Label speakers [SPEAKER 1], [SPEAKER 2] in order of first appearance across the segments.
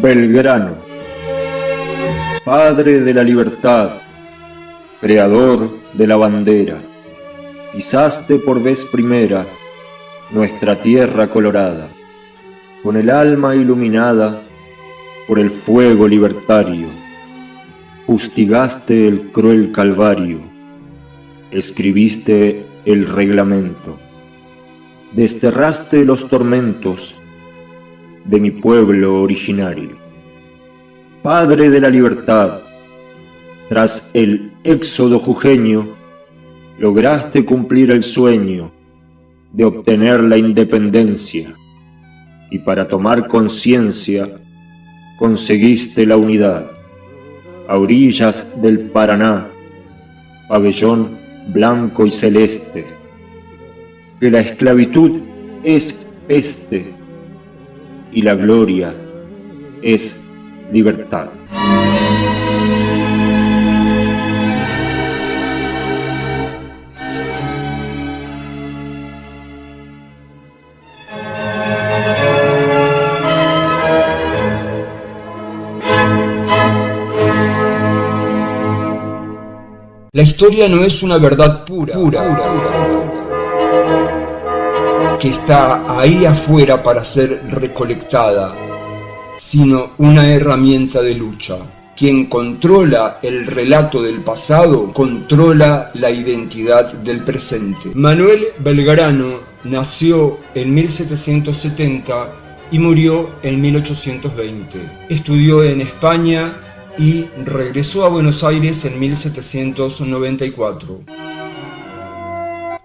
[SPEAKER 1] Belgrano, padre de la libertad, creador de la bandera, pisaste por vez primera nuestra tierra colorada, con el alma iluminada por el fuego libertario, fustigaste el cruel calvario, escribiste el reglamento, desterraste los tormentos de mi pueblo originario. Padre de la libertad, tras el éxodo jujeño, lograste cumplir el sueño de obtener la independencia, y para tomar conciencia conseguiste la unidad. A orillas del Paraná, pabellón blanco y celeste, que la esclavitud es peste y la gloria es libertad.
[SPEAKER 2] La historia no es una verdad pura, que está ahí afuera para ser recolectada, sino una herramienta de lucha. Quien controla el relato del pasado, controla la identidad del presente. Manuel Belgrano nació en 1770 y murió en 1820. Estudió en España y regresó a Buenos Aires en 1794.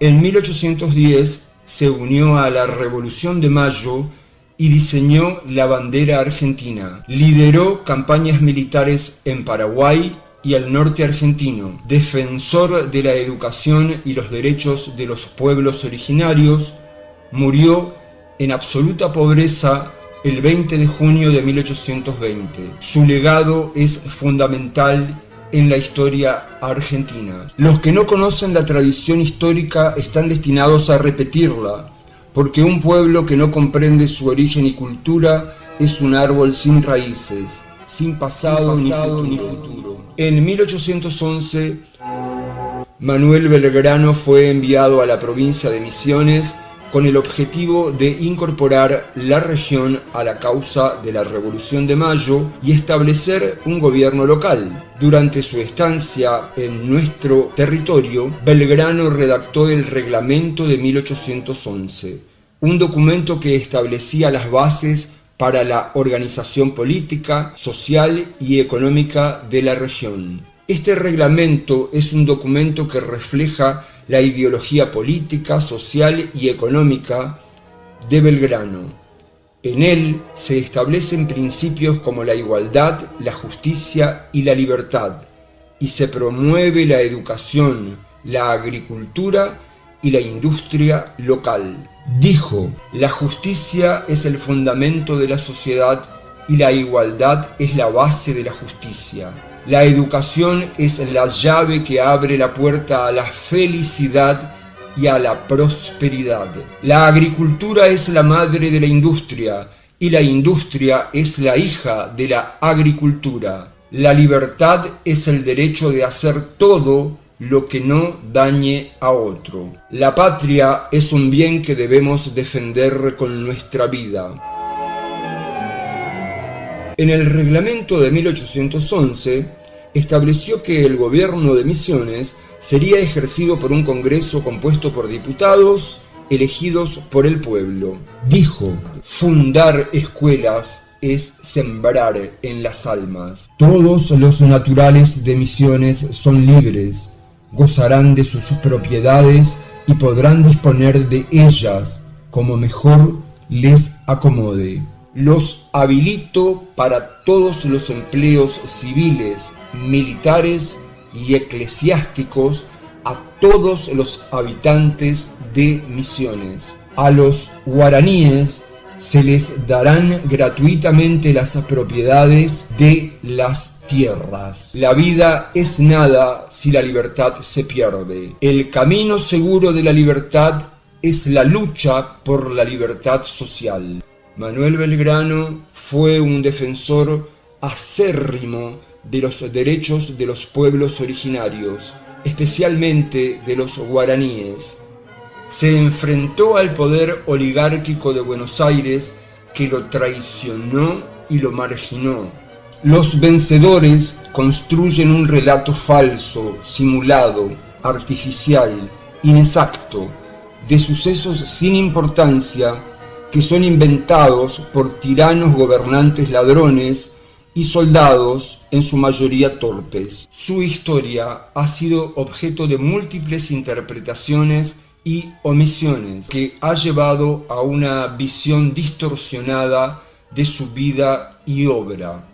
[SPEAKER 2] En 1810 se unió a la Revolución de Mayo y diseñó la bandera argentina. Lideró campañas militares en Paraguay y al norte argentino. Defensor de la educación y los derechos de los pueblos originarios, murió en absoluta pobreza el 20 de junio de 1820. Su legado es fundamental en la historia argentina. Los que no conocen la tradición histórica están destinados a repetirla, porque un pueblo que no comprende su origen y cultura es un árbol sin raíces, sin pasado ni futuro. En 1811, Manuel Belgrano fue enviado a la provincia de Misiones con el objetivo de incorporar la región a la causa de la Revolución de Mayo y establecer un gobierno local. Durante su estancia en nuestro territorio, Belgrano redactó el Reglamento de 1811, un documento que establecía las bases para la organización política, social y económica de la región. Este reglamento es un documento que refleja la ideología política, social y económica de Belgrano. En él se establecen principios como la igualdad, la justicia y la libertad, y se promueve la educación, la agricultura y la industria local. Dijo: la justicia es el fundamento de la sociedad y la igualdad es la base de la justicia. La educación es la llave que abre la puerta a la felicidad y a la prosperidad. La agricultura es la madre de la industria y la industria es la hija de la agricultura. La libertad es el derecho de hacer todo lo que no dañe a otro. La patria es un bien que debemos defender con nuestra vida. En el reglamento de 1811 estableció que el gobierno de Misiones sería ejercido por un congreso compuesto por diputados elegidos por el pueblo. Dijo: fundar escuelas es sembrar en las almas. Todos los naturales de Misiones son libres, gozarán de sus propiedades y podrán disponer de ellas como mejor les acomode. Los habilito para todos los empleos civiles, militares y eclesiásticos a todos los habitantes de Misiones. A los guaraníes se les darán gratuitamente las propiedades de las tierras. La vida es nada si la libertad se pierde. El camino seguro de la libertad es la lucha por la libertad social. Manuel Belgrano fue un defensor acérrimo de los derechos de los pueblos originarios, especialmente de los guaraníes. Se enfrentó al poder oligárquico de Buenos Aires, que lo traicionó y lo marginó. Los vencedores construyen un relato falso, simulado, artificial, inexacto, de sucesos sin importancia que son inventados por tiranos gobernantes ladrones y soldados en su mayoría torpes. Su historia ha sido objeto de múltiples interpretaciones y omisiones que ha llevado a una visión distorsionada de su vida y obra.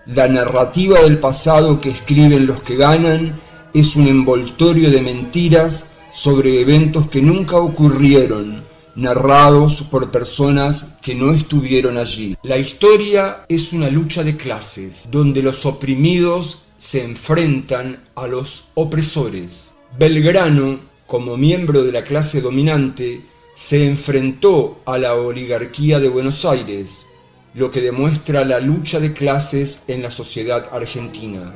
[SPEAKER 2] La narrativa del pasado que escriben los que ganan es un envoltorio de mentiras sobre eventos que nunca ocurrieron, narrados por personas que no estuvieron allí. La historia es una lucha de clases, donde los oprimidos se enfrentan a los opresores. Belgrano, como miembro de la clase dominante, se enfrentó a la oligarquía de Buenos Aires, lo que demuestra la lucha de clases en la sociedad argentina.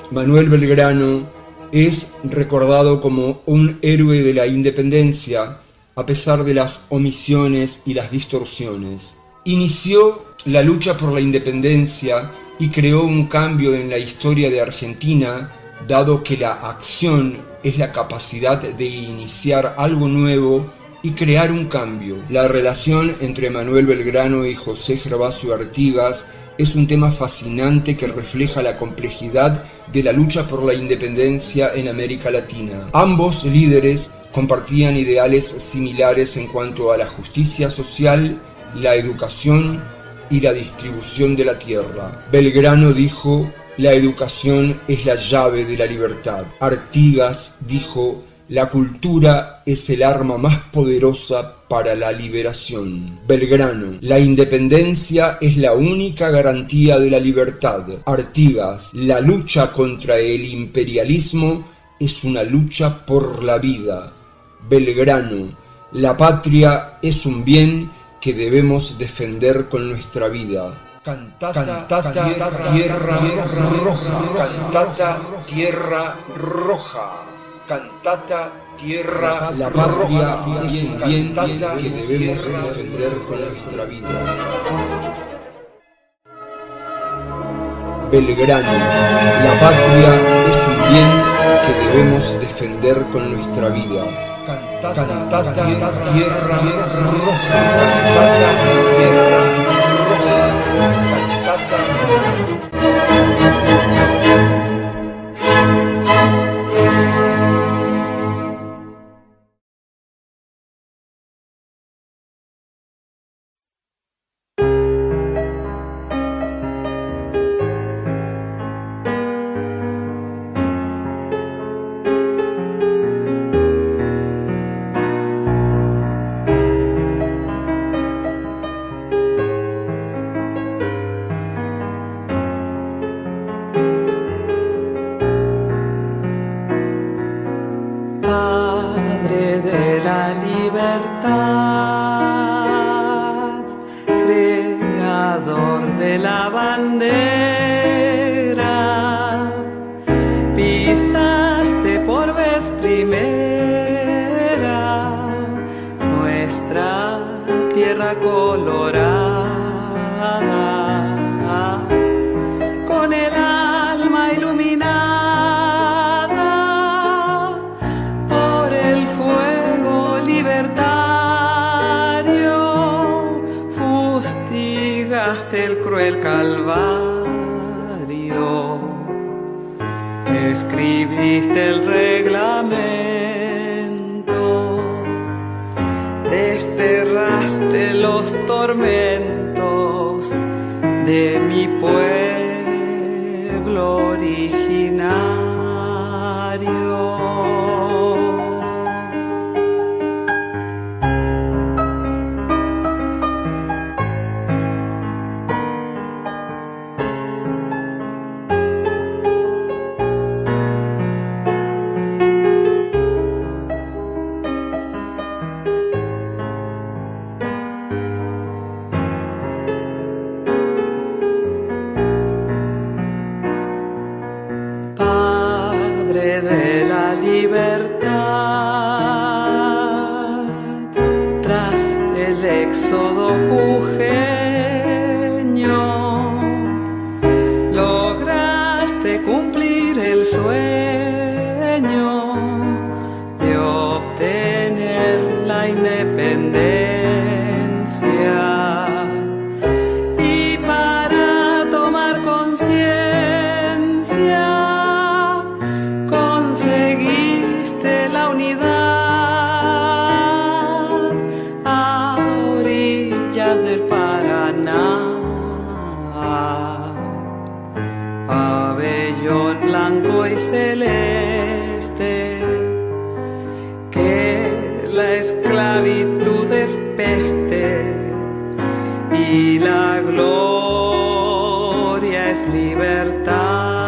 [SPEAKER 2] Manuel Belgrano es recordado como un héroe de la independencia, a pesar de las omisiones y las distorsiones. Inició la lucha por la independencia y creó un cambio en la historia de Argentina, dado que la acción es la capacidad de iniciar algo nuevo y crear un cambio. La relación entre Manuel Belgrano y José Gervasio Artigas es un tema fascinante que refleja la complejidad de la lucha por la independencia en América Latina. Ambos líderes compartían ideales similares en cuanto a la justicia social, la educación y la distribución de la tierra. Belgrano dijo: la educación es la llave de la libertad. Artigas dijo: la cultura es el arma más poderosa para la liberación. Belgrano: la independencia es la única garantía de la libertad. Artigas: la lucha contra el imperialismo es una lucha por la vida. Belgrano: la patria es un bien que debemos defender con nuestra vida. Cantata tierra roja, cantata tierra roja, cantata tierra, la patria es un bien que debemos defender con nuestra vida. Belgrano: la patria es un bien que debemos defender con nuestra vida. Cantata tierra roja, cantata tierra roja, cantata.
[SPEAKER 3] Padre de la libertad, creador de la bandera, pisaste por vez primera nuestra tierra colorada, con el alma iluminada el cruel calvario, escribiste el reglamento, desterraste los tormentos de mi pueblo originario. éxodo jujeño, lograste cumplir el sueño de obtener la independencia. Y para tomar conciencia, conseguiste la unidad a orillas del Paraná. Pabellón blanco y celeste, que la esclavitud es peste y la gloria es libertad.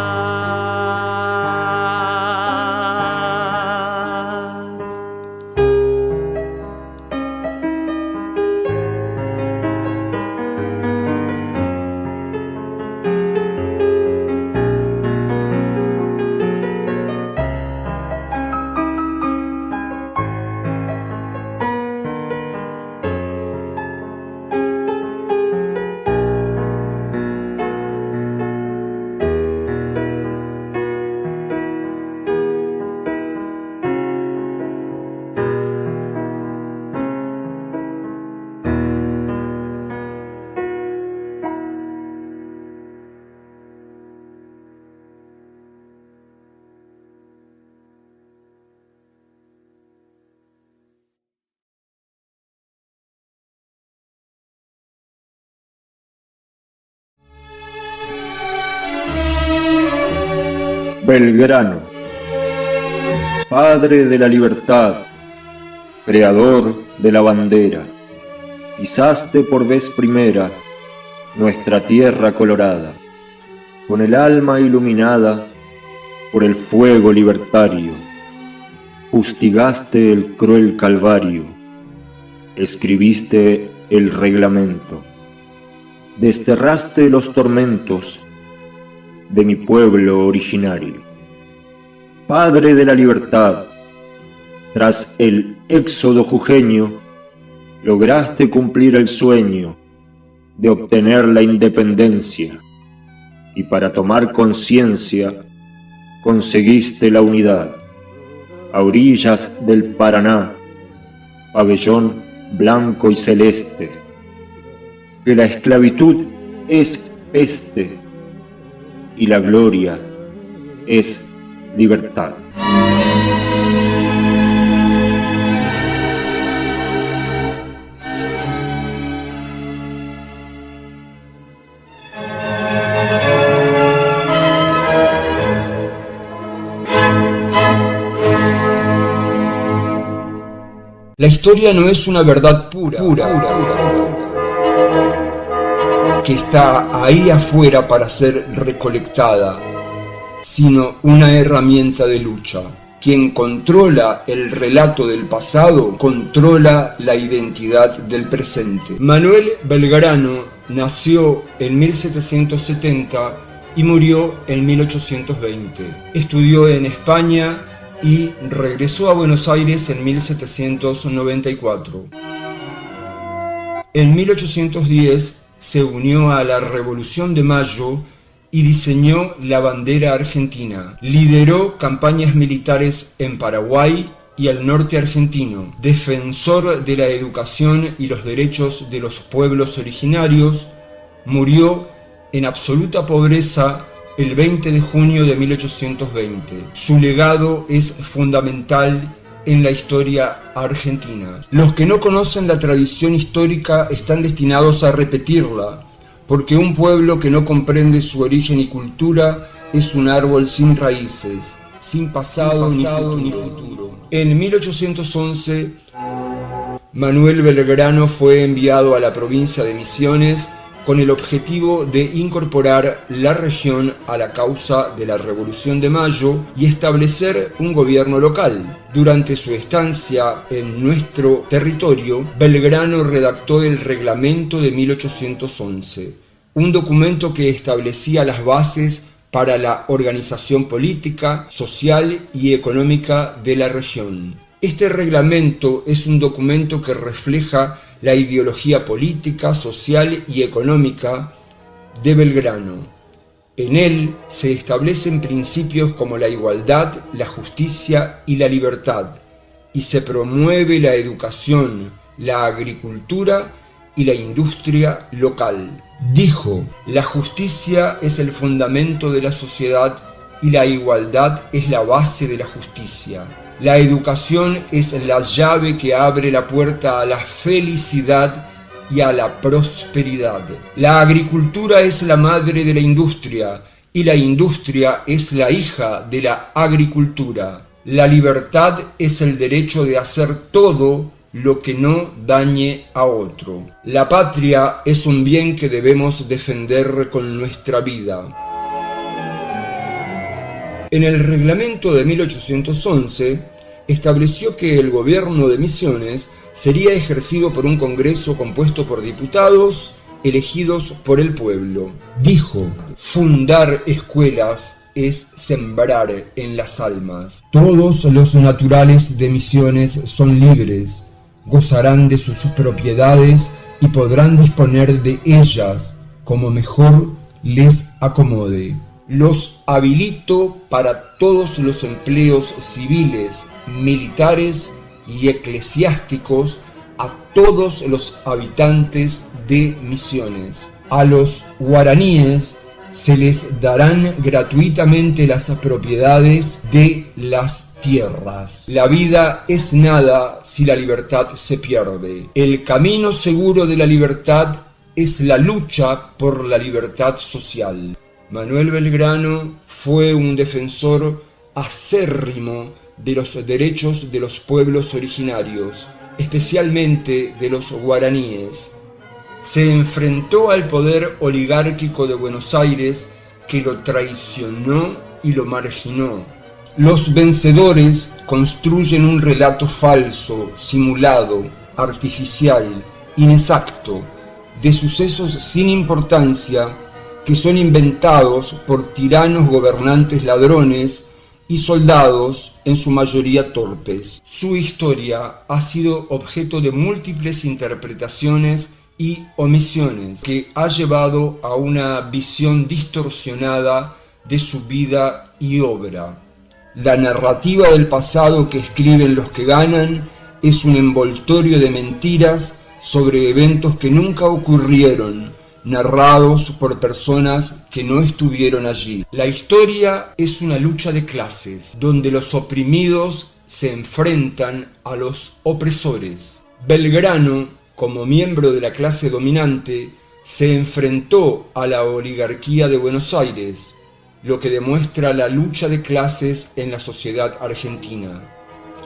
[SPEAKER 1] Belgrano, padre de la libertad, creador de la bandera, pisaste por vez primera nuestra tierra colorada, con el alma iluminada por el fuego libertario, fustigaste el cruel calvario, escribiste el reglamento, desterraste los tormentos de mi pueblo originario. Padre de la libertad, tras el éxodo jujeño, lograste cumplir el sueño de obtener la independencia, y para tomar conciencia conseguiste la unidad. A orillas del Paraná, pabellón blanco y celeste, que la esclavitud es peste y la gloria es libertad.
[SPEAKER 2] La historia no es una verdad pura, que está ahí afuera para ser recolectada, sino una herramienta de lucha. Quien controla el relato del pasado, controla la identidad del presente. Manuel Belgrano nació en 1770 y murió en 1820. Estudió en España y regresó a Buenos Aires en 1794. En 1810 se unió a la Revolución de Mayo y diseñó la bandera argentina. Lideró campañas militares en Paraguay y al norte argentino. Defensor de la educación y los derechos de los pueblos originarios, murió en absoluta pobreza el 20 de junio de 1820. Su legado es fundamental en la historia argentina. Los que no conocen la tradición histórica están destinados a repetirla, porque un pueblo que no comprende su origen y cultura es un árbol sin raíces, sin pasado, ni futuro. En 1811, Manuel Belgrano fue enviado a la provincia de Misiones con el objetivo de incorporar la región a la causa de la Revolución de Mayo y establecer un gobierno local. Durante su estancia en nuestro territorio, Belgrano redactó el Reglamento de 1811, un documento que establecía las bases para la organización política, social y económica de la región. Este reglamento es un documento que refleja la ideología política, social y económica de Belgrano. En él se establecen principios como la igualdad, la justicia y la libertad, y se promueve la educación, la agricultura y la industria local. Dijo: la justicia es el fundamento de la sociedad y la igualdad es la base de la justicia. La educación es la llave que abre la puerta a la felicidad y a la prosperidad. La agricultura es la madre de la industria y la industria es la hija de la agricultura. La libertad es el derecho de hacer todo lo que no dañe a otro. La patria es un bien que debemos defender con nuestra vida. En el reglamento de 1811 estableció que el gobierno de Misiones sería ejercido por un Congreso compuesto por diputados elegidos por el pueblo. Dijo: fundar escuelas es sembrar en las almas. Todos los naturales de Misiones son libres, gozarán de sus propiedades y podrán disponer de ellas como mejor les acomode. Los habilito para todos los empleos civiles, militares y eclesiásticos a todos los habitantes de Misiones. A los guaraníes se les darán gratuitamente las propiedades de las tierras. La vida es nada si la libertad se pierde. El camino seguro de la libertad es la lucha por la libertad social. Manuel Belgrano fue un defensor acérrimo de los derechos de los pueblos originarios, especialmente de los guaraníes. Se enfrentó al poder oligárquico de Buenos Aires, que lo traicionó y lo marginó. Los vencedores construyen un relato falso, simulado, artificial, inexacto, de sucesos sin importancia que son inventados por tiranos gobernantes ladrones y soldados en su mayoría torpes. Su historia ha sido objeto de múltiples interpretaciones y omisiones que ha llevado a una visión distorsionada de su vida y obra. La narrativa del pasado que escriben los que ganan es un envoltorio de mentiras sobre eventos que nunca ocurrieron, narrados por personas que no estuvieron allí. La historia es una lucha de clases, donde los oprimidos se enfrentan a los opresores. Belgrano, como miembro de la clase dominante, se enfrentó a la oligarquía de Buenos Aires, lo que demuestra la lucha de clases en la sociedad argentina.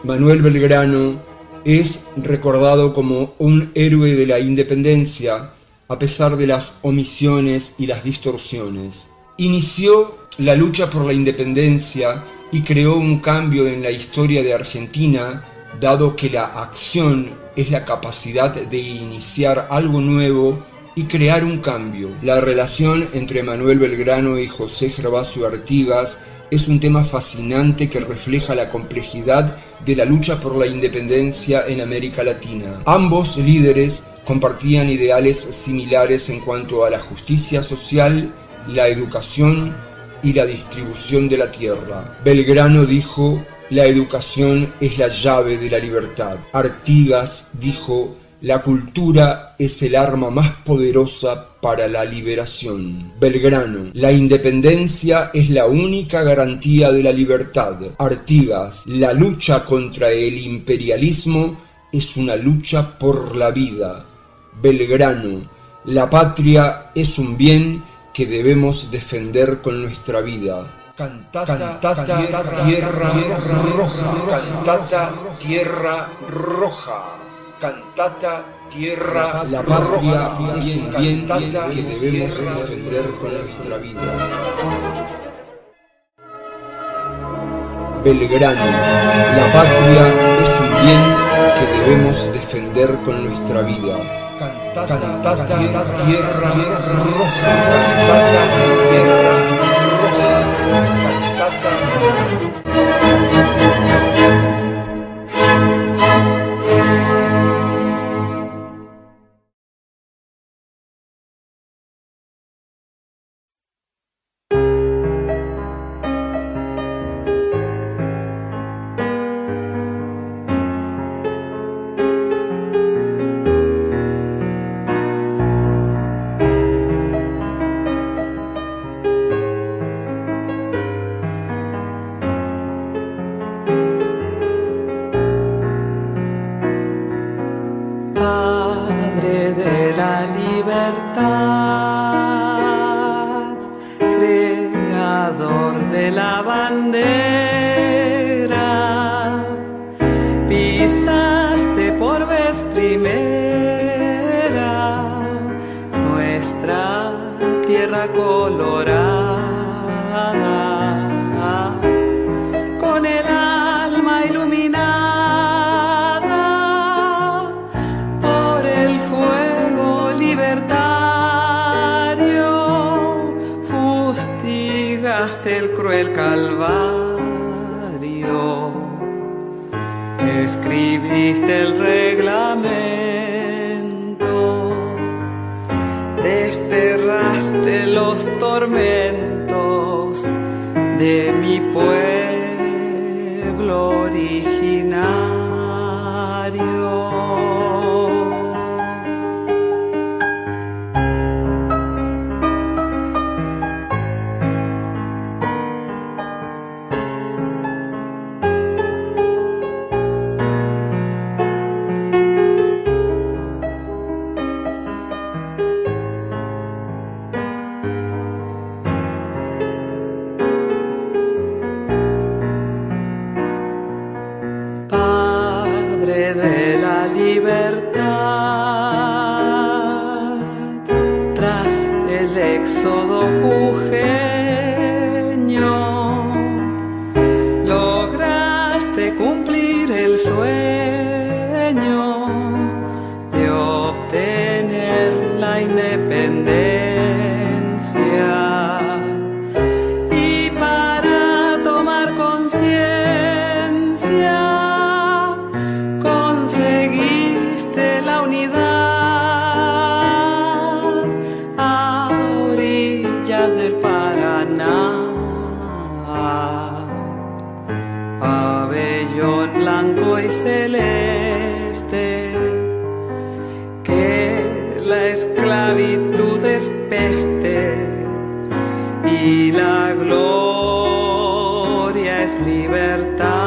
[SPEAKER 2] Manuel Belgrano es recordado como un héroe de la independencia, a pesar de las omisiones y las distorsiones. Inició la lucha por la independencia y creó un cambio en la historia de Argentina, dado que la acción es la capacidad de iniciar algo nuevo y crear un cambio. La relación entre Manuel Belgrano y José Gervasio Artigas es un tema fascinante que refleja la complejidad de la lucha por la independencia en América Latina. Ambos líderes compartían ideales similares en cuanto a la justicia social, la educación y la distribución de la tierra. Belgrano dijo: la educación es la llave de la libertad. Artigas dijo: la cultura es el arma más poderosa para la liberación. Belgrano: la independencia es la única garantía de la libertad. Artigas: la lucha contra el imperialismo es una lucha por la vida. Belgrano: la patria es un bien que debemos defender con nuestra vida. Cantata tierra roja, cantata tierra roja, cantata tierra, la patria es un bien que debemos defender con nuestra vida. Belgrano: la patria es un bien que debemos defender con nuestra vida. Cantata tierra roja, cantata tierra roja, cantata.
[SPEAKER 3] Padre de la libertad, creador de la bandera, pisaste por vez primera nuestra tierra colorada, con el alma iluminada por el fuego libertario, fustigaste el cruel calvario, escribiste el reglamento, desterraste los tormentos de mi pueblo originario. Padre de la libertad, tras el éxodo jujeño, lograste cumplir el sueño de obtener la independencia. Y para tomar conciencia, conseguiste la unidad a orillas del Paraná. Pabellón blanco y celeste, que la esclavitud es peste y la gloria es libertad.